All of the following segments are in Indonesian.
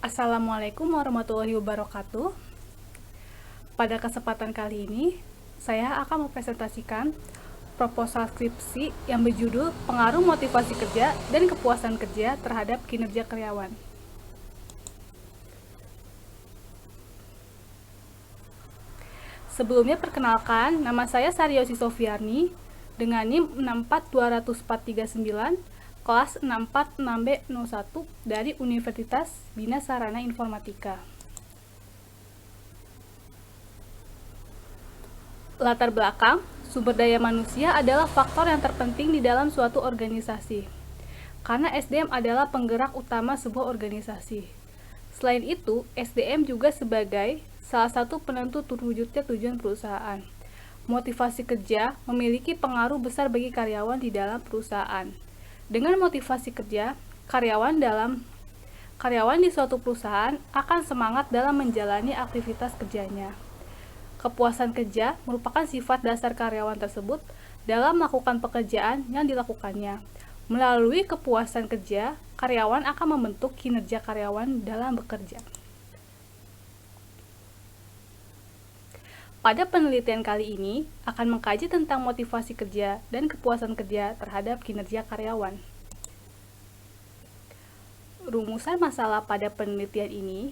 Assalamualaikum warahmatullahi wabarakatuh. Pada kesempatan kali ini, saya akan mempresentasikan proposal skripsi yang berjudul Pengaruh Motivasi Kerja dan Kepuasan Kerja Terhadap Kinerja Karyawan. Sebelumnya perkenalkan, nama saya Saryosi Sofiarni dengan NIM 6420439, kelas 646B01 dari Universitas Bina Sarana Informatika. Latar belakang, sumber daya manusia adalah faktor yang terpenting di dalam suatu organisasi. Karena SDM adalah penggerak utama sebuah organisasi. Selain itu, SDM juga sebagai salah satu penentu terwujudnya tujuan perusahaan. Motivasi kerja memiliki pengaruh besar bagi karyawan di dalam perusahaan. Dengan motivasi kerja, karyawan di suatu perusahaan akan semangat dalam menjalani aktivitas kerjanya. Kepuasan kerja merupakan sifat dasar karyawan tersebut dalam melakukan pekerjaan yang dilakukannya. Melalui kepuasan kerja, karyawan akan membentuk kinerja karyawan dalam bekerja. Pada penelitian kali ini akan mengkaji tentang motivasi kerja dan kepuasan kerja terhadap kinerja karyawan. Rumusan masalah pada penelitian ini,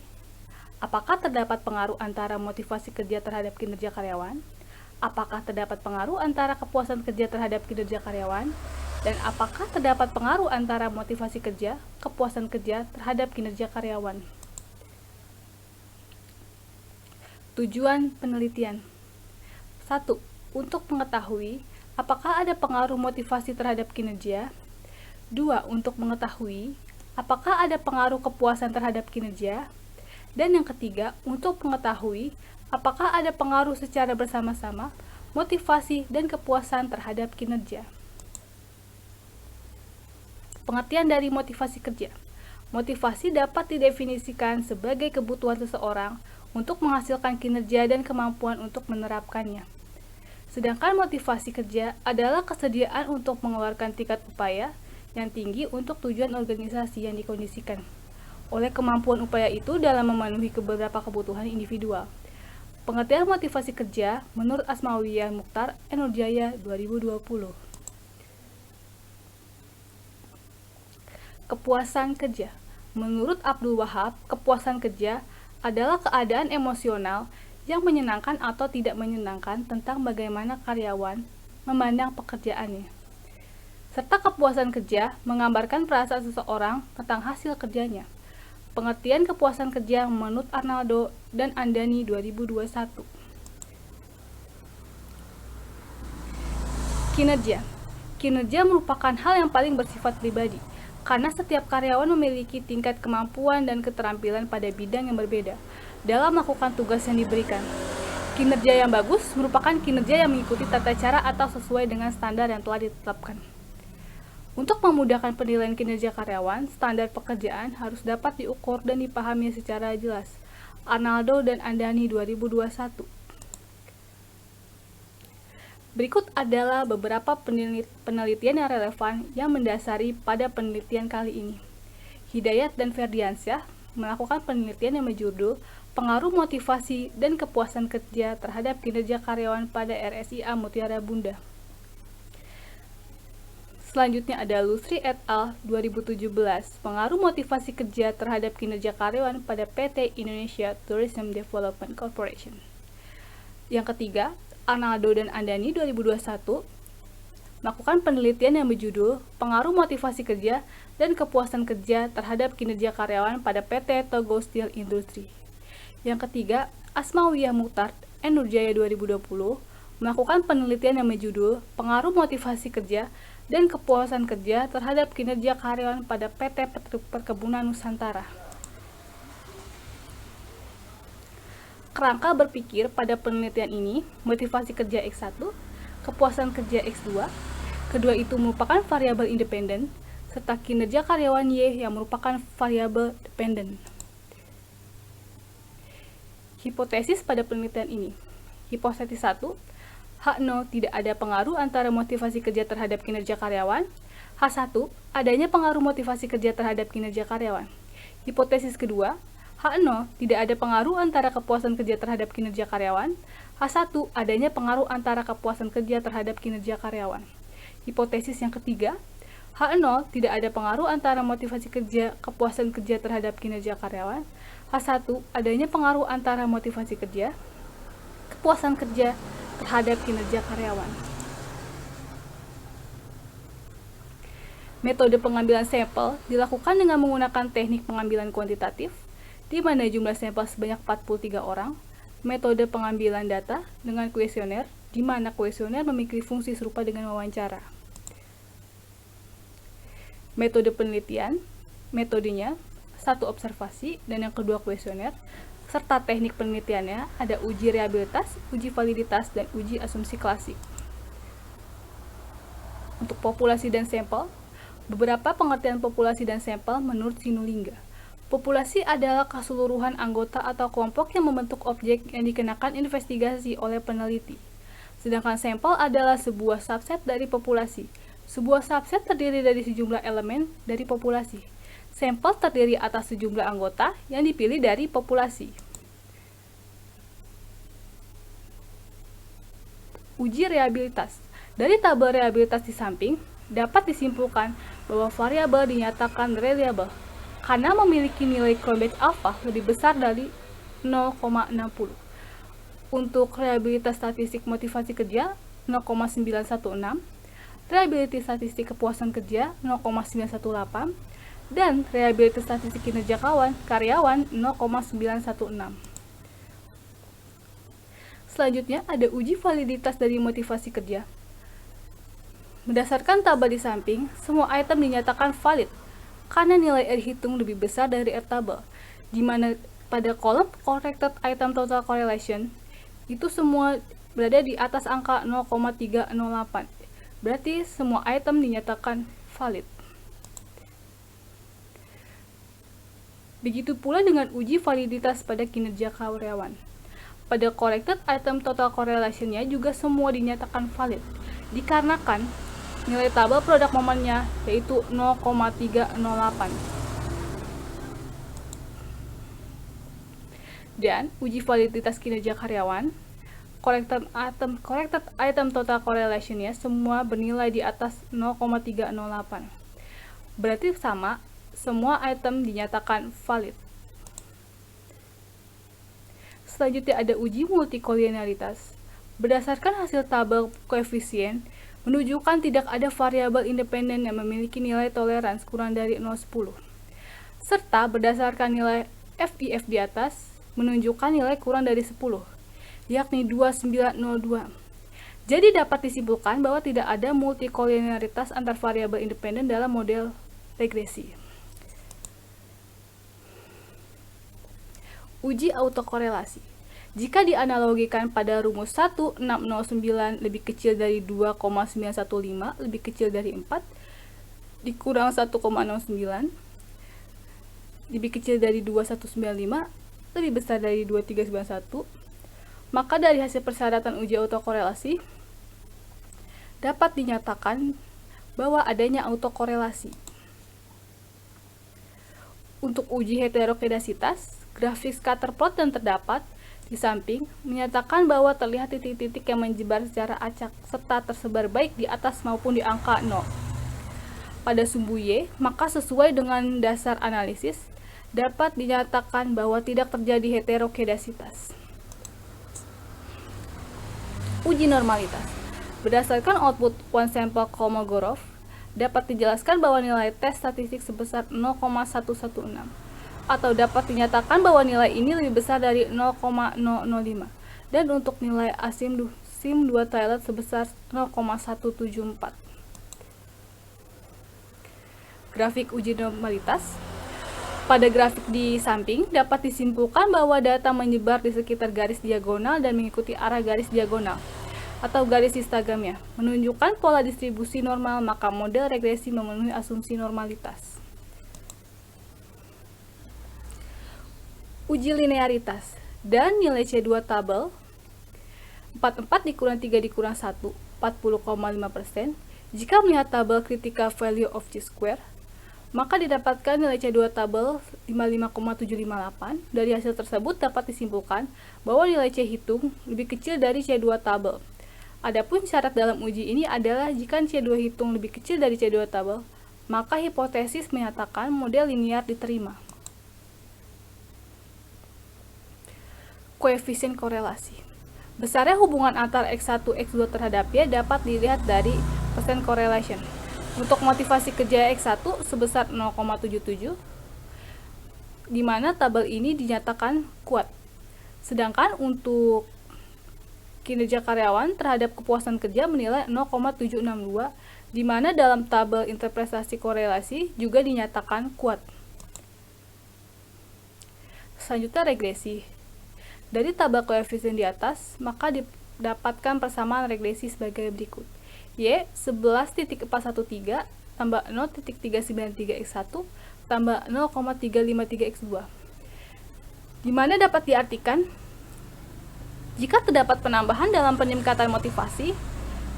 apakah terdapat pengaruh antara motivasi kerja terhadap kinerja karyawan? Apakah terdapat pengaruh antara kepuasan kerja terhadap kinerja karyawan? Dan apakah terdapat pengaruh antara motivasi kerja, kepuasan kerja terhadap kinerja karyawan? Tujuan penelitian. 1. Untuk mengetahui apakah ada pengaruh motivasi terhadap kinerja. 2. Untuk mengetahui apakah ada pengaruh kepuasan terhadap kinerja. Dan yang ketiga, untuk mengetahui apakah ada pengaruh secara bersama-sama motivasi dan kepuasan terhadap kinerja. Pengertian dari motivasi kerja. Motivasi dapat didefinisikan sebagai kebutuhan seseorang untuk menghasilkan kinerja dan kemampuan untuk menerapkannya. Sedangkan motivasi kerja adalah kesediaan untuk mengeluarkan tingkat upaya yang tinggi untuk tujuan organisasi yang dikondisikan oleh kemampuan upaya itu dalam memenuhi beberapa kebutuhan individual. Pengertian motivasi kerja menurut Asmawiyah Mukhtar Nurjaya 2020. Kepuasan kerja. Menurut Abdul Wahab, kepuasan kerja adalah keadaan emosional yang menyenangkan atau tidak menyenangkan tentang bagaimana karyawan memandang pekerjaannya. Serta kepuasan kerja menggambarkan perasaan seseorang tentang hasil kerjanya. Pengertian kepuasan kerja menurut Arnaldo dan Andani 2021. Kinerja. Kinerja merupakan hal yang paling bersifat pribadi, karena setiap karyawan memiliki tingkat kemampuan dan keterampilan pada bidang yang berbeda dalam melakukan tugas yang diberikan. Kinerja yang bagus merupakan kinerja yang mengikuti tata cara atau sesuai dengan standar yang telah ditetapkan. Untuk memudahkan penilaian kinerja karyawan, standar pekerjaan harus dapat diukur dan dipahami secara jelas. Arnaldo dan Andani 2021. Berikut adalah beberapa penelitian yang relevan yang mendasari pada penelitian kali ini. Hidayat dan Ferdiansyah melakukan penelitian yang berjudul Pengaruh Motivasi dan Kepuasan Kerja Terhadap Kinerja Karyawan pada RSIA Mutiara Bunda. Selanjutnya ada Lusri et al. 2017, Pengaruh Motivasi Kerja Terhadap Kinerja Karyawan pada PT Indonesia Tourism Development Corporation. Yang ketiga, Arnaldo dan Andani 2021 melakukan penelitian yang berjudul Pengaruh Motivasi Kerja dan Kepuasan Kerja Terhadap Kinerja Karyawan pada PT Togo Steel Industry. Yang ketiga, Asmawiyah Mukhtar Nurjaya 2020 melakukan penelitian yang berjudul Pengaruh Motivasi Kerja dan Kepuasan Kerja Terhadap Kinerja Karyawan pada PT Perkebunan Nusantara. Kerangka berpikir pada penelitian ini, motivasi kerja X1, kepuasan kerja X2, kedua itu merupakan variabel independen, serta kinerja karyawan Y yang merupakan variabel dependen. Hipotesis pada penelitian ini. Hipotesis 1, H0 tidak ada pengaruh antara motivasi kerja terhadap kinerja karyawan. H1, adanya pengaruh motivasi kerja terhadap kinerja karyawan. Hipotesis kedua, H0, tidak ada pengaruh antara kepuasan kerja terhadap kinerja karyawan. H1, adanya pengaruh antara kepuasan kerja terhadap kinerja karyawan. Hipotesis yang ketiga, H0, tidak ada pengaruh antara motivasi kerja, kepuasan kerja terhadap kinerja karyawan. H1, adanya pengaruh antara motivasi kerja, kepuasan kerja terhadap kinerja karyawan. Metode pengambilan sampel dilakukan dengan menggunakan teknik pengambilan kuantitatif, di mana jumlah sampel sebanyak 43 orang, metode pengambilan data dengan kuesioner, di mana kuesioner memiliki fungsi serupa dengan wawancara. Metode penelitian, metodenya, satu observasi, dan yang kedua kuesioner, serta teknik penelitiannya ada uji realitas, uji validitas, dan uji asumsi klasik. Untuk populasi dan sampel, beberapa pengertian populasi dan sampel menurut Sinulinga. Populasi adalah keseluruhan anggota atau kelompok yang membentuk objek yang dikenakan investigasi oleh peneliti. Sedangkan sampel adalah sebuah subset dari populasi. Sebuah subset terdiri dari sejumlah elemen dari populasi. Sampel terdiri atas sejumlah anggota yang dipilih dari populasi. Uji realitas. Dari tabel realitas di samping, dapat disimpulkan bahwa variabel dinyatakan reliable karena memiliki nilai Cronbach alpha lebih besar dari 0,60. Untuk reliabilitas statistik motivasi kerja 0,916, reliabilitas statistik kepuasan kerja 0,918, dan reliabilitas statistik kinerja karyawan 0,916. Selanjutnya ada uji validitas dari motivasi kerja. Berdasarkan tabel di samping, semua item dinyatakan valid karena nilai R hitung lebih besar dari R tabel, di mana pada kolom corrected item total correlation itu semua berada di atas angka 0,308. Berarti semua item dinyatakan valid. Begitu pula dengan uji validitas pada kinerja karyawan. Pada corrected item total correlation-nya juga semua dinyatakan valid, dikarenakan nilai tabel produk momennya yaitu 0,308. Dan uji validitas kinerja karyawan, corrected item total correlation-nya semua bernilai di atas 0,308. Berarti sama, semua item dinyatakan valid. Selanjutnya ada uji multikolinearitas. Berdasarkan hasil tabel koefisien, menunjukkan tidak ada variabel independen yang memiliki nilai toleransi kurang dari 0,10. Serta berdasarkan nilai FIF di atas, menunjukkan nilai kurang dari 10, yakni 2902. Jadi dapat disimpulkan bahwa tidak ada multikolinearitas antar variabel independen dalam model regresi. Uji autokorelasi. Jika dianalogikan pada rumus 1609 lebih kecil dari 2,915 lebih kecil dari 4 dikurang 1,09 lebih kecil dari 2195 lebih besar dari 2391, maka dari hasil persyaratan uji autokorelasi dapat dinyatakan bahwa adanya autokorelasi. Untuk uji heterokedasitas, grafik scatterplot yang terdapat di samping menyatakan bahwa terlihat titik-titik yang menyebar secara acak serta tersebar baik di atas maupun di angka 0. Pada sumbu Y, maka sesuai dengan dasar analisis, dapat dinyatakan bahwa tidak terjadi heterokedasitas. Uji normalitas. Berdasarkan output one sample Kolmogorov, dapat dijelaskan bahwa nilai tes statistik sebesar 0,116. Atau dapat dinyatakan bahwa nilai ini lebih besar dari 0,005, dan untuk nilai asim SIM 2 toilet sebesar 0,174. Grafik uji normalitas. Pada grafik di samping dapat disimpulkan bahwa data menyebar di sekitar garis diagonal dan mengikuti arah garis diagonal atau garis histogamnya, menunjukkan pola distribusi normal, maka model regresi memenuhi asumsi normalitas. Uji linearitas dan nilai C2 tabel 44 dikurang 3 dikurang 1, 40,5%. Jika melihat tabel critical value of C-square, maka didapatkan nilai C2 tabel 55,758. Dari hasil tersebut dapat disimpulkan bahwa nilai C hitung lebih kecil dari C2 tabel. Adapun syarat dalam uji ini adalah jika C2 hitung lebih kecil dari C2 tabel, maka hipotesis menyatakan model linear diterima. Koefisien korelasi. Besarnya hubungan antara X1, X2 terhadap Y dapat dilihat dari percent correlation. Untuk motivasi kerja X1 sebesar 0,77, di mana tabel ini dinyatakan kuat. Sedangkan untuk kinerja karyawan terhadap kepuasan kerja menilai 0,762, di mana dalam tabel interpretasi korelasi juga dinyatakan kuat. Selanjutnya regresi. Dari tabel koefisien di atas, maka didapatkan persamaan regresi sebagai berikut. Y 11.413 tambah 0.393x1 tambah 0,353x2. Di mana dapat diartikan jika terdapat penambahan dalam peningkatan motivasi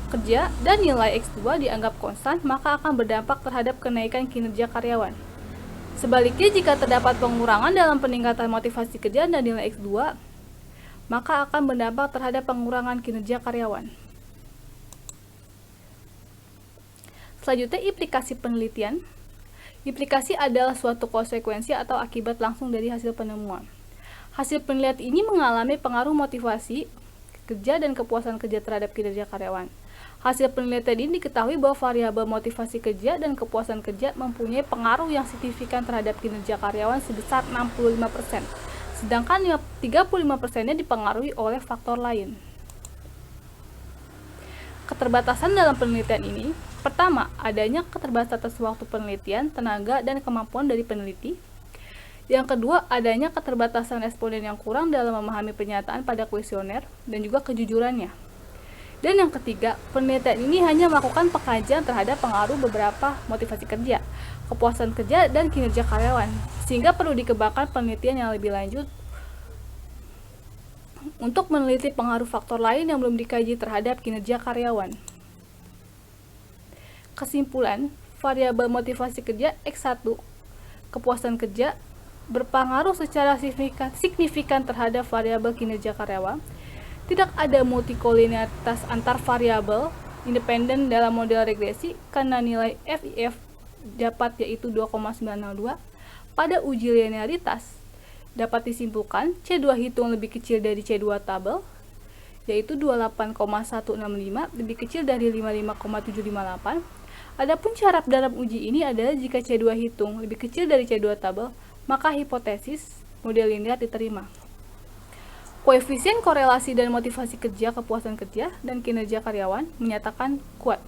kerja dan nilai X2 dianggap konstan, maka akan berdampak terhadap kenaikan kinerja karyawan. Sebaliknya, jika terdapat pengurangan dalam peningkatan motivasi kerja dan nilai X2, maka akan berdampak terhadap pengurangan kinerja karyawan. Selanjutnya, implikasi penelitian. Implikasi adalah suatu konsekuensi atau akibat langsung dari hasil penemuan. Hasil penelitian ini mengalami pengaruh motivasi kerja dan kepuasan kerja terhadap kinerja karyawan. Hasil penelitian ini diketahui bahwa variabel motivasi kerja dan kepuasan kerja mempunyai pengaruh yang signifikan terhadap kinerja karyawan sebesar 65%, sedangkan 35%-nya dipengaruhi oleh faktor lain. Keterbatasan dalam penelitian ini, pertama, adanya keterbatasan waktu penelitian, tenaga, dan kemampuan dari peneliti. Yang kedua, adanya keterbatasan responden yang kurang dalam memahami pernyataan pada kuesioner dan juga kejujurannya. Dan yang ketiga, penelitian ini hanya melakukan pengkajian terhadap pengaruh beberapa motivasi kerja, kepuasan kerja, dan kinerja karyawan, sehingga perlu dikembangkan penelitian yang lebih lanjut untuk meneliti pengaruh faktor lain yang belum dikaji terhadap kinerja karyawan. Kesimpulan, variabel motivasi kerja X1, kepuasan kerja, berpengaruh secara signifikan terhadap variabel kinerja karyawan. Tidak ada multikolinearitas antar variabel independen dalam model regresi karena nilai FIF dapat yaitu 2,902. Pada uji linearitas, dapat disimpulkan C2 hitung lebih kecil dari C2 tabel, yaitu 28,165 lebih kecil dari 55,758. Adapun syarat dalam uji ini adalah jika C2 hitung lebih kecil dari C2 tabel, maka hipotesis model linear diterima. Koefisien korelasi dan motivasi kerja, kepuasan kerja, dan kinerja karyawan menyatakan kuat.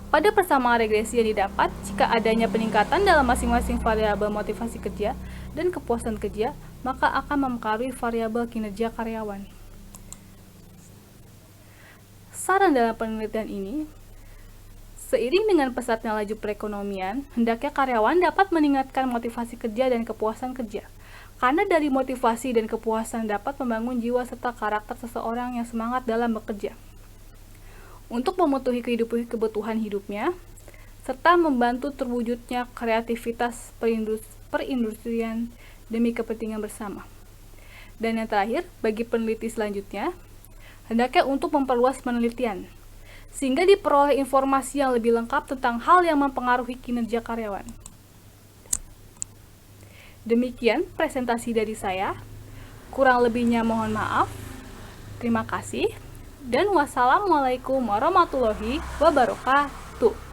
Pada persamaan regresi yang didapat, jika adanya peningkatan dalam masing-masing variabel motivasi kerja dan kepuasan kerja, maka akan mempengaruhi variabel kinerja karyawan. Saran dalam penelitian ini, seiring dengan pesatnya laju perekonomian, hendaknya karyawan dapat meningkatkan motivasi kerja dan kepuasan kerja. Karena dari motivasi dan kepuasan dapat membangun jiwa serta karakter seseorang yang semangat dalam bekerja. Untuk memenuhi kebutuhan hidupnya, serta membantu terwujudnya kreativitas perindustrian demi kepentingan bersama. Dan yang terakhir, bagi peneliti selanjutnya, hendaknya untuk memperluas penelitian, sehingga diperoleh informasi yang lebih lengkap tentang hal yang mempengaruhi kinerja karyawan. Demikian presentasi dari saya. Kurang lebihnya mohon maaf. Terima kasih. Dan wassalamualaikum warahmatullahi wabarakatuh.